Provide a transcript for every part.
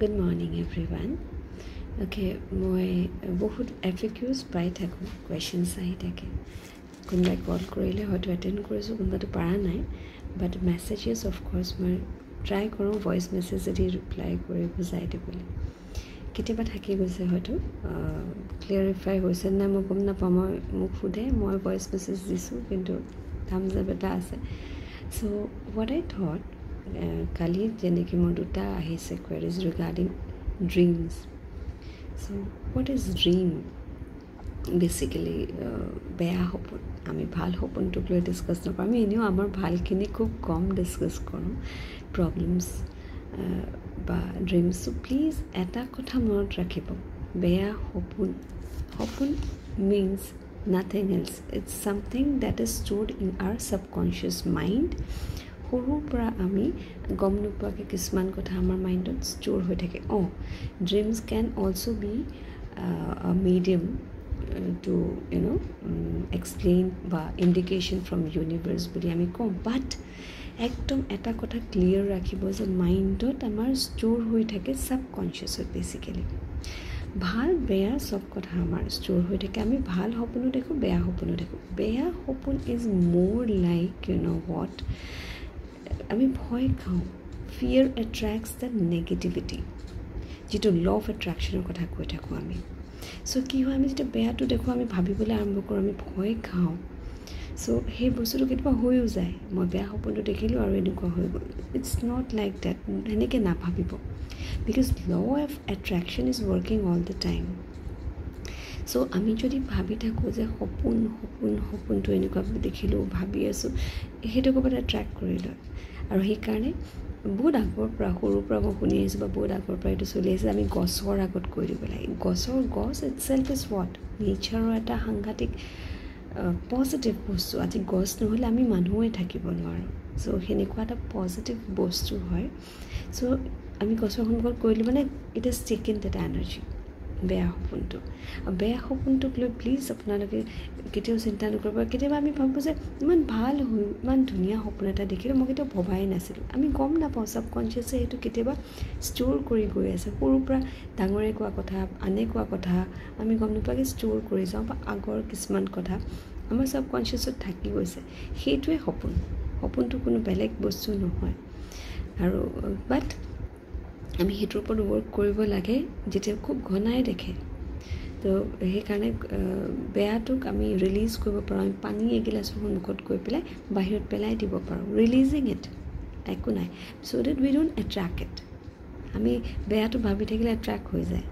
Good morning everyone. Okay, মই বহুত FAQs পাই থাকোঁ, questions আহি থাকে. কোনোবাই কল কৰিলে হয়তো এটেণ্ড কৰিছোঁ, কোনোবাটো পৰা নাই, বাট মেছেজেছ অফ কোৰ্চ মই ট্ৰাই কৰোঁ ভইচ মেছেজ যদি ৰিপ্লাই কৰি বুজাই দিবলৈ. কেতিয়াবা থাকি গৈছে হয়তো ক্লিয়াৰিফাই হৈছে নাই মই গম নাপাওঁ, মই মোক সোধে মই ভইচ মেছেজ দিছোঁ কিন্তু থাম্বছ আপ এটা আছে. চ' হোৱাট আই থট, কালি যেনেকৈ মোৰ দুটা আহিছে queries regarding dreams. So' what is dream? Basically বেয়া সপোন, আমি ভাল সপোনটোক লৈ ডিছকাছ নকৰোঁ, আমি এনেও আমাৰ ভালখিনি খুব কম ডিছকাছ কৰোঁ, প্ৰব্লেমছ বা ড্ৰিমছ. চ' প্লিজ এটা কথা মনত ৰাখিব, বেয়া সপোন, সপোন means nothing else, it's something that is stored in our subconscious mind. সৰুৰ পৰা আমি গম নোপোৱাকৈ কিছুমান কথা আমাৰ মাইণ্ডত ষ্ট'ৰ হৈ থাকে. Dreams can also' be a medium to explain বা ইণ্ডিকেশ্যন ফ্ৰম ইউনিভাৰ্ছ বুলি আমি কওঁ. বাট একদম এটা কথা ক্লিয়াৰ ৰাখিব যে মাইণ্ডত আমাৰ ষ্ট'ৰ হৈ থাকে ছাবকনচিয়াছত. বেচিকেলি ভাল বেয়া চব কথা আমাৰ ষ্ট'ৰ হৈ থাকে. আমি ভাল সপোনো দেখোঁ, বেয়া সপোনো দেখোঁ. বেয়া সপোন ইজ মোৰ লাইক হোৱাট, আমি ভয় খাওঁ. ফিয়াৰ এট্ৰেক্টছ দ্য নেগেটিভিটি, যিটো ল অফ এট্ৰেকশ্যনৰ কথা কৈ থাকোঁ আমি. চ' কি হয়, আমি যেতিয়া বেয়াটো দেখোঁ আমি ভাবিবলৈ আৰম্ভ কৰোঁ, আমি ভয় খাওঁ. চ' সেই বস্তুটো কেতিয়াবা হৈও যায়, মই বেয়া সপোনটো দেখিলোঁ আৰু এনেকুৱা হৈ গ'ল. ইটছ নট লাইক ডেট, সেনেকৈ নাভাবিব. Because law of attraction is working all the time. So' আমি যদি ভাবি থাকোঁ যে সপোনটো এনেকুৱা দেখিলোঁ, ভাবি আছোঁ, সেইটো ক'ৰবাত এট্ৰেক্ট কৰি লয়. আৰু সেইকাৰণে বহুত আগৰ পৰা, সৰুৰ পৰা মই শুনি আহিছোঁ বা বহুত আগৰ পৰা এইটো চলি আছে, আমি গছৰ আগত কৈ দিব লাগে. গছ ইটছেল্ফ ইজ হোৱাট, নেচাৰৰ এটা সাংঘাতিক পজিটিভ বস্তু. আজি গছ নহ'লে আমি মানুহে থাকিব নোৱাৰোঁ. চ' সেনেকুৱা এটা পজিটিভ বস্তু হয়. চ' আমি গছৰ সন্মুখত কৰিলোঁ মানে it is taken that energy. বেয়া সপোনটো, বেয়া সপোনটোক লৈ প্লিজ আপোনালোকে কেতিয়াও চিন্তা নকৰিব. কেতিয়াবা আমি ভাবোঁ যে ইমান ভাল হ'ল, ইমান ধুনীয়া সপোন এটা দেখিলোঁ, মই কেতিয়াও ভবাই নাছিলোঁ. আমি গম নাপাওঁ, ছাবকনচিয়াছে সেইটো কেতিয়াবা ষ্ট'ৰ কৰি গৈ আছে. সৰুৰ পৰা ডাঙৰে কোৱা কথা, আনে কোৱা কথা আমি গম নোপোৱাকৈ ষ্ট'ৰ কৰি যাওঁ, বা আগৰ কিছুমান কথা আমাৰ ছাবকনচিয়াছত থাকি গৈছে. সেইটোৱে সপোন. সপোনটো কোনো বেলেগ বস্তু নহয়. আৰু বাট আমি সেইটোৰ ওপৰত ৱৰ্ক কৰিব লাগে যেতিয়া খুব ঘনাই দেখে. তো সেইকাৰণে বেয়াটোক আমি ৰিলিজ কৰিব পাৰোঁ. আমি পানী এগিলাচৰ সন্মুখত গৈ পেলাই বাহিৰত পেলাই দিব পাৰোঁ, ৰিলিজিং ইট, একো নাই. So' that we don't attract it. আমি বেয়াটো ভাবি থাকিলে এট্ৰেক্ট হৈ যায়.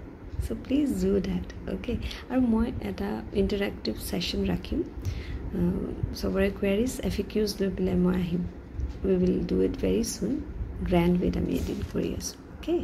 So' please do that, okay. আৰু মই এটা ইণ্টাৰেক্টিভ ছেশ্যন ৰাখিম, চবৰে কুৱেৰিজ FAQs লৈ পেলাই মই আহিম. উই উইল ডু ইট ভেৰি চুন. গ্ৰেণ্ড ৱেত আমি এডিট কৰি আছোঁ, অ'কে.